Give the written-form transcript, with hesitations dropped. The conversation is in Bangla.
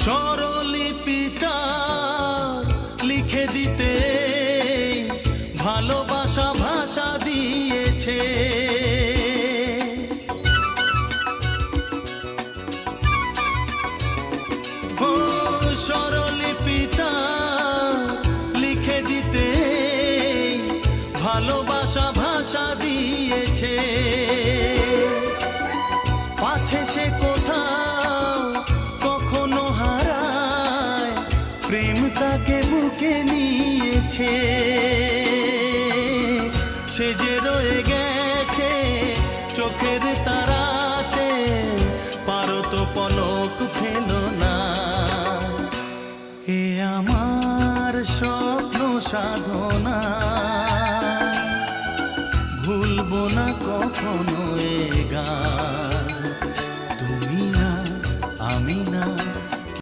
স্বরলিপিটা লিখে দিতে ভালোবাসা ভাষা দিয়েছে। ও স্বরলিপিটা লিখে দিতে ভালোবাসা ভাষা দিয়েছে। পাছে সে কোথাও কখনো হারায়, প্রেম তাকে বুকে নিয়েছে। সে যে রয়ে গেছে চোখের তারাতে, পারো তো পলক ফেলো না। এ আমার স্বপ্ন সাধনা, ভুলবো না কখনো এ গান।